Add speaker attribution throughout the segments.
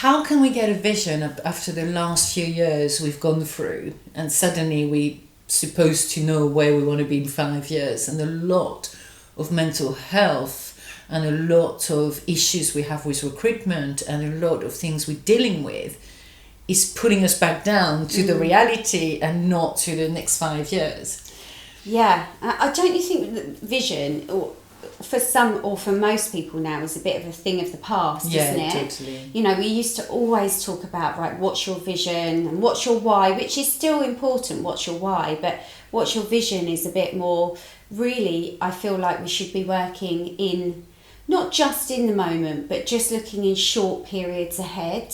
Speaker 1: how can we get a vision after the last few years we've gone through, and suddenly we supposed to know where we want to be in 5 years, and a lot of mental health and a lot of issues we have with recruitment and a lot of things we're dealing with is putting us back down to the reality and not to the next 5 years.
Speaker 2: Yeah, don't you think that vision, or for some or for most people now, is a bit of a thing of the past, isn't it?
Speaker 1: Totally.
Speaker 2: You know, we used to always talk about, right, what's your vision and what's your why, which is still important, what's your why, but what's your vision is a bit more, really, I feel like we should be working in, not just in the moment, but just looking in short periods ahead.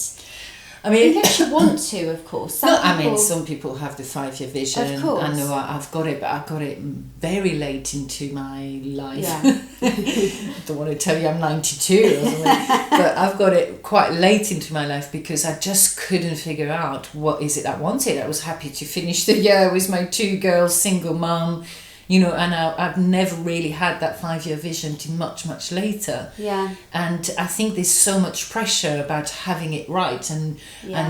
Speaker 2: I mean, unless you want to, of course.
Speaker 1: Some people have the 5-year vision.
Speaker 2: Of course.
Speaker 1: I know I've got it, but I got it very late into my life.
Speaker 2: Yeah.
Speaker 1: I don't want to tell you I'm 92 or something, but I've got it quite late into my life because I just couldn't figure out what is it I wanted. I was happy to finish the year with my 2 girls, single mum, you know, and I've never really had that 5-year vision till much, much later.
Speaker 2: Yeah.
Speaker 1: And I think there's so much pressure about having it right, and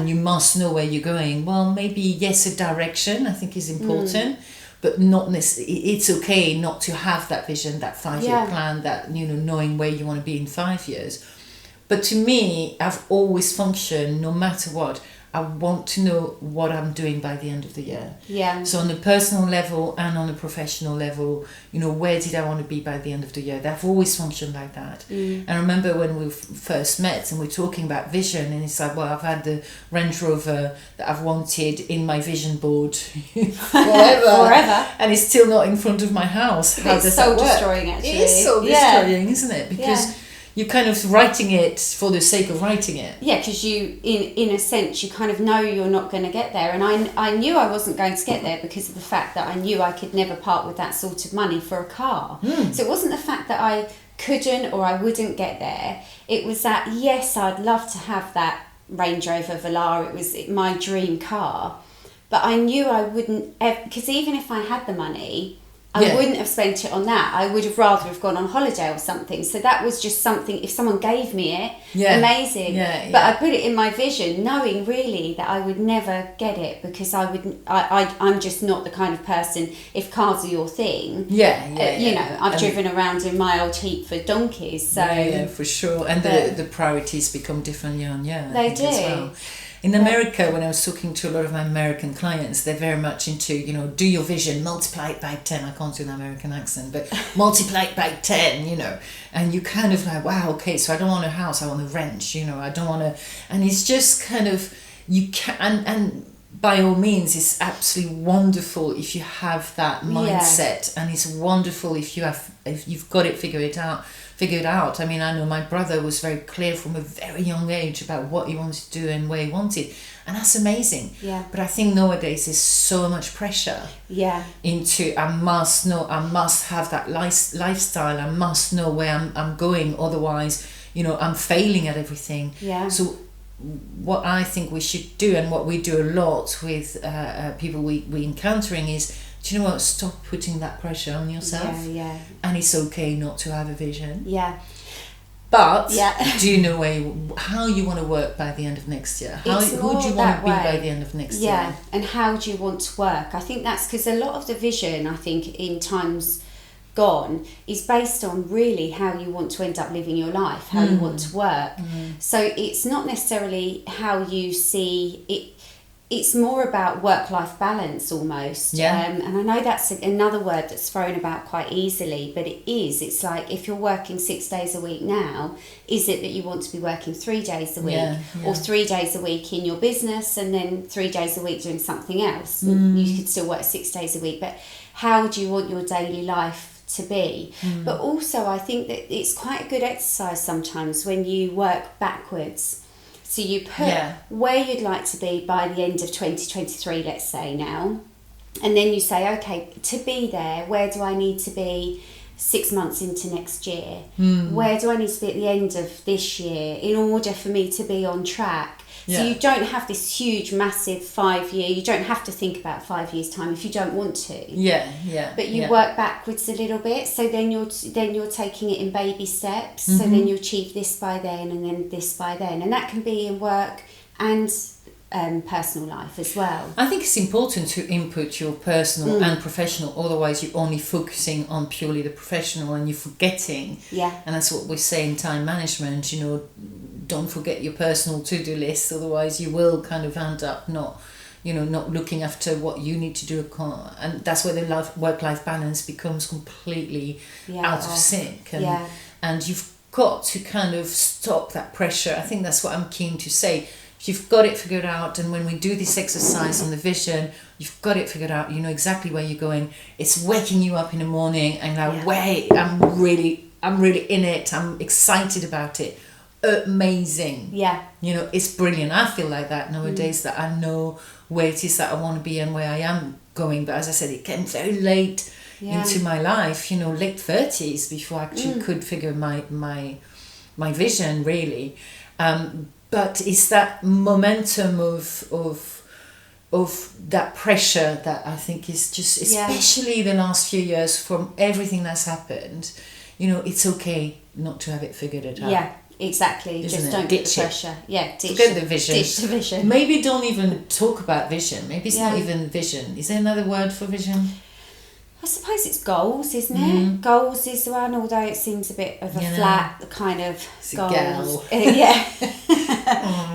Speaker 1: you must know where you're going. Well, maybe, yes, a direction I think is important, but not necessarily, it's okay not to have that vision, that 5-year plan, that, you know, knowing where you want to be in 5 years. But to me, I've always functioned, no matter what, I want to know what I'm doing by the end of the year.
Speaker 2: Yeah.
Speaker 1: So on the personal level and on the professional level, you know, where did I want to be by the end of the year? I've always functioned like that. And I remember when we first met and we're talking about vision, and it's like, well, I've had the Range Rover that I've wanted in my vision board forever, and it's still not in front of my house. How does that work?
Speaker 2: It's soul-destroying, actually.
Speaker 1: It is soul-destroying, isn't it? Because you're kind of writing it for the sake of writing it.
Speaker 2: Yeah, because you, in a sense, you kind of know you're not going to get there. And I knew I wasn't going to get there because of the fact that I knew I could never part with that sort of money for a car. So it wasn't the fact that I couldn't or I wouldn't get there. It was that, yes, I'd love to have that Range Rover Velar. It was my dream car. But I knew I wouldn't, because even if I had the money, I wouldn't have spent it on that. I would have rather have gone on holiday or something. So that was just something, if someone gave me it, amazing. But I put it in my vision, knowing really that I would never get it, because I'm just not the kind of person, if cars are your thing, you know, I've driven around in my old Jeep for donkeys. So
Speaker 1: yeah, for sure. And the priorities become different year on year.
Speaker 2: They do.
Speaker 1: As well. In America, when I was talking to a lot of my American clients, they're very much into, you know, do your vision, multiply it by 10. I can't do an American accent, but multiply it by 10, you know. And you kind of like, wow, okay, so I don't want a house, I want a ranch, you know, I don't want to... And it's just kind of, you can... And by all means, it's absolutely wonderful if you have that mindset, and it's wonderful if you've got it figured out. I mean, I know my brother was very clear from a very young age about what he wanted to do and where he wanted, and that's amazing.
Speaker 2: Yeah.
Speaker 1: But I think nowadays there's so much pressure. Into I must know, I must have that lifestyle, I must know where I'm going, otherwise, you know, I'm failing at everything. So what I think we should do, and what we do a lot with people we encountering, is, do you know what, stop putting that pressure on yourself. And it's okay not to have a vision. But do you know how you want to work by the end of next year? Who do you want to be by the end of next year?
Speaker 2: And how do you want to work? I think that's because a lot of the vision, I think, in times gone, is based on really how you want to end up living your life, how you want to work. So it's not necessarily how you see it. It's more about work-life balance almost. And I know that's another word that's thrown about quite easily, but it is. It's like, if you're working 6 days a week now, is it that you want to be working 3 days a week, or 3 days a week in your business and then 3 days a week doing something else? You could still work 6 days a week, but how do you want your daily life to be? But also, I think that it's quite a good exercise sometimes when you work backwards. So you put where you'd like to be by the end of 2023, let's say now, and then you say, okay, to be there, where do I need to be 6 months into next year? Where do I need to be at the end of this year in order for me to be on track? So you don't have this huge, massive 5 year. You don't have to think about 5 years time if you don't want to. But you work backwards a little bit. So then you're taking it in baby steps. So then you achieve this by then, and then this by then, and that can be in work and personal life as well.
Speaker 1: I think it's important to input your personal and professional, otherwise you're only focusing on purely the professional and you're forgetting. And that's what we say in time management, you know, don't forget your personal to-do list, otherwise you will kind of end up not looking after what you need to do, and that's where the work-life balance becomes completely out of sync, and you've got to kind of stop that pressure. I think that's what I'm keen to say. You've got it figured out, and when we do this exercise on the vision, you've got it figured out, you know exactly where you're going. It's waking you up in the morning and like, wait, I'm really in it, I'm excited about it. Amazing. You know, it's brilliant. I feel like that nowadays, that I know where it is that I want to be and where I am going. But as I said, it came very late into my life, you know, late 30s before I actually could figure my vision, really. But it's that momentum of that pressure that I think is just, especially the last few years, from everything that's happened, you know, it's okay not to have it figured out.
Speaker 2: Exactly. Just don't get the pressure.
Speaker 1: Forget the vision.
Speaker 2: Ditch the vision.
Speaker 1: Maybe don't even talk about vision. Maybe it's not even vision. Is there another word for vision?
Speaker 2: I suppose it's goals, isn't it? Goals is the one, although it seems a bit of a flat kind of
Speaker 1: it's
Speaker 2: goals.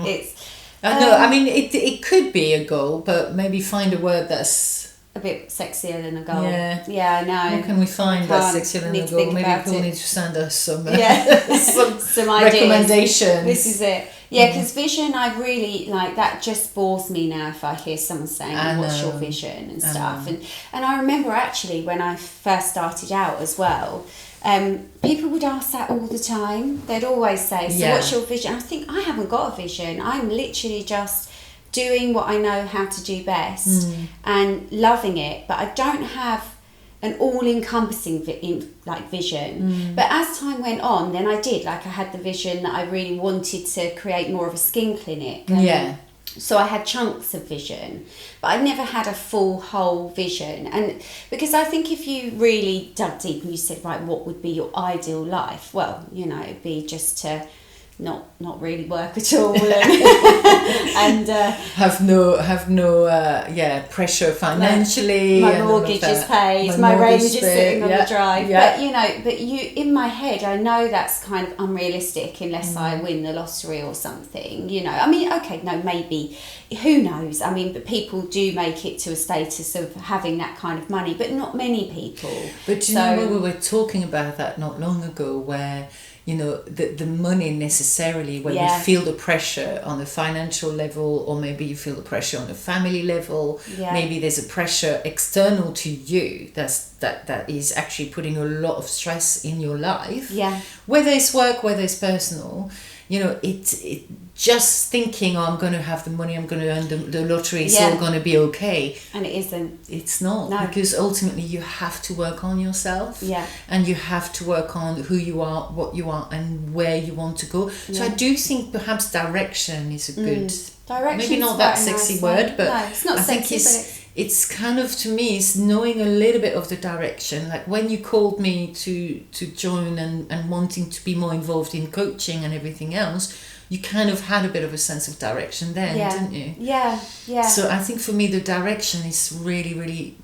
Speaker 2: It's.
Speaker 1: No, I mean it could be a goal, but maybe find a word that's
Speaker 2: a bit sexier than a goal.
Speaker 1: I
Speaker 2: know.
Speaker 1: How can we find that sexier than a goal? Maybe people need to send us some
Speaker 2: some
Speaker 1: recommendations.
Speaker 2: This is it. Because vision, I really like that. Just bores me now if I hear someone saying, "What's your vision?" and stuff. And I remember actually when I first started out as well, people would ask that all the time. They'd always say, "So what's your vision?" I think I haven't got a vision. I'm literally just doing what I know how to do best and loving it, but I don't have an all-encompassing vision. But as time went on, then I did. Like I had the vision that I really wanted to create more of a skin clinic. So I had chunks of vision, but I never had a full whole vision. And because I think if you really dug deep and you said, right, what would be your ideal life? Well, you know, it'd be just to not really work at all and
Speaker 1: have no pressure financially.
Speaker 2: My mortgage is paid, my range is sitting on the drive. But you in my head I know that's kind of unrealistic unless I win the lottery or something, you know. I mean, okay, no, maybe, who knows? I mean, but people do make it to a status of having that kind of money, but not many people.
Speaker 1: But you know, we were talking about that not long ago, where you know, the money necessarily, when you feel the pressure on the financial level, or maybe you feel the pressure on the family level, maybe there's a pressure external to you that is actually putting a lot of stress in your life. Whether it's work, whether it's personal, you know, it just thinking, I'm going to have the money, I'm going to earn the lottery, it's all going to be okay.
Speaker 2: And it isn't.
Speaker 1: It's not. No. Because ultimately you have to work on yourself. And you have to work on who you are, what you are, and where you want to go. So I do think perhaps direction is a good... maybe not that sexy word, but no, it's not sexy, it's kind of, to me, it's knowing a little bit of the direction. Like when you called me to join and wanting to be more involved in coaching and everything else, you kind of had a bit of a sense of direction then, didn't you? So I think for me the direction is really, really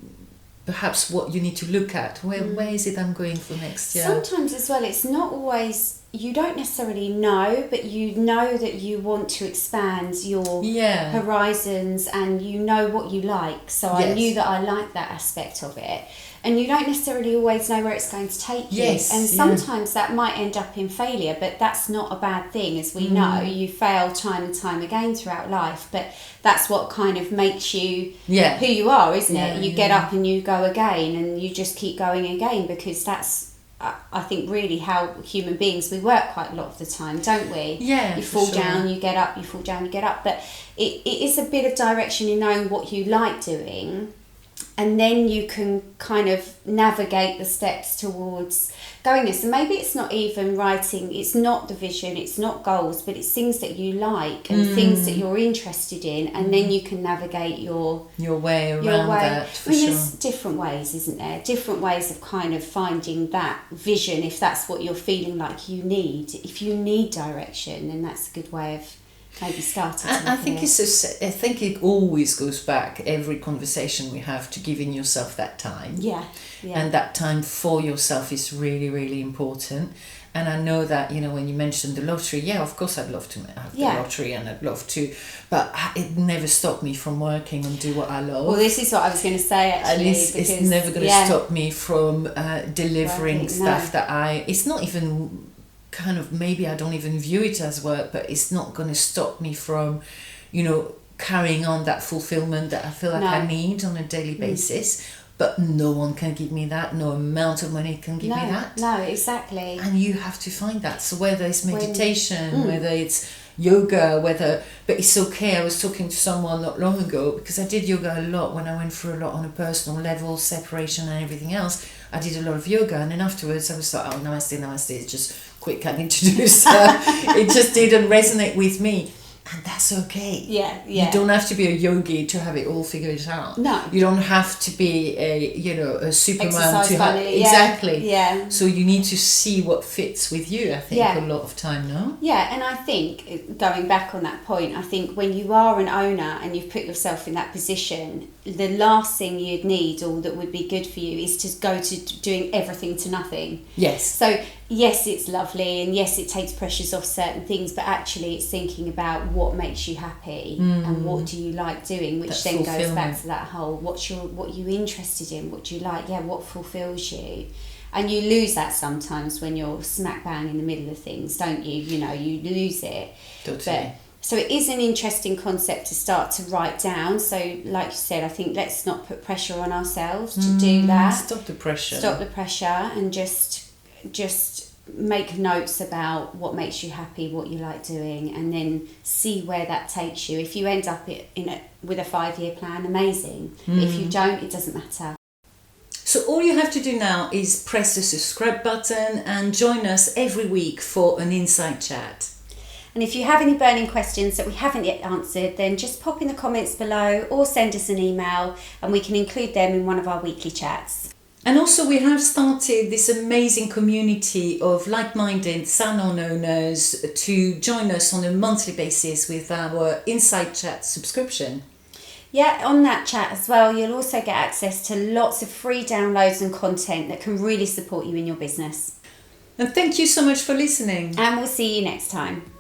Speaker 1: perhaps what you need to look at. Where is it I'm going for next year?
Speaker 2: Sometimes as well, it's not always, you don't necessarily know, but you know that you want to expand your horizons, and you know what you like. So I knew that I liked that aspect of it. And you don't necessarily always know where it's going to take you. And sometimes that might end up in failure, but that's not a bad thing. As we know, you fail time and time again throughout life, but that's what kind of makes you who you are, isn't it? You get up and you go again, and you just keep going again, because that's, I think, really how human beings, we work quite a lot of the time, don't we? You fall down, you get up, you fall down, you get up. But it is a bit of direction in knowing what you like doing. And then you can kind of navigate the steps towards going this. And maybe it's not even writing, it's not the vision, it's not goals, but it's things that you like and things that you're interested in. And then you can navigate your
Speaker 1: way around that, for sure.
Speaker 2: There's different ways, isn't there? Different ways of kind of finding that vision, if that's what you're feeling like you need. If you need direction, then that's a good way of maybe starting.
Speaker 1: I think I think it always goes back, every conversation we have, to giving yourself that time.
Speaker 2: Yeah.
Speaker 1: And that time for yourself is really, really important. And I know that, you know, when you mentioned the lottery, yeah, of course I'd love to have the lottery, and I'd love to, but it never stopped me from working and do what I love.
Speaker 2: Well, this is what I was going to say, actually.
Speaker 1: It's never going to stop me from delivering stuff that it's not even kind of, maybe I don't even view it as work, but it's not going to stop me from, you know, carrying on that fulfillment that I feel like I need on a daily basis. But no one can give me that. No amount of money can give me that.
Speaker 2: No, exactly.
Speaker 1: And you have to find that. So whether it's meditation, whether it's yoga, but it's okay. I was talking to someone not long ago, because I did yoga a lot when I went through a lot on a personal level, separation and everything else. I did a lot of yoga, and then afterwards I was like, oh, namaste, it's just quick, I need to do stuff. It just didn't resonate with me. And that's okay.
Speaker 2: Yeah.
Speaker 1: You don't have to be a yogi to have it all figured out.
Speaker 2: No.
Speaker 1: You don't have to be a Superman
Speaker 2: Exercise
Speaker 1: to have
Speaker 2: bunny,
Speaker 1: exactly.
Speaker 2: Yeah.
Speaker 1: So you need to see what fits with you, I think, a lot of time, no?
Speaker 2: Yeah, and I think, going back on that point, I think when you are an owner and you've put yourself in that position, the last thing you'd need, or that would be good for you, is to go to doing everything to nothing.
Speaker 1: Yes.
Speaker 2: So yes, it's lovely, and yes, it takes pressures off certain things, but actually it's thinking about what makes you happy and what do you like doing, which then goes back to that whole what you interested in, what do you like, what fulfills you. And you lose that sometimes when you're smack bang in the middle of things, don't you? You know, you lose it.
Speaker 1: Totally.
Speaker 2: So it is an interesting concept to start to write down. So like you said, I think let's not put pressure on ourselves to do that.
Speaker 1: Stop the pressure.
Speaker 2: And just make notes about what makes you happy, what you like doing, and then see where that takes you. If you end up with a 5-year plan, amazing. If you don't, it doesn't matter.
Speaker 1: So all you have to do now is press the subscribe button and join us every week for an Inside Chat.
Speaker 2: And if you have any burning questions that we haven't yet answered, then just pop in the comments below or send us an email and we can include them in one of our weekly chats.
Speaker 1: And also we have started this amazing community of like-minded salon owners to join us on a monthly basis with our Inside Chat subscription.
Speaker 2: Yeah, on that chat as well, you'll also get access to lots of free downloads and content that can really support you in your business.
Speaker 1: And thank you so much for listening.
Speaker 2: And we'll see you next time.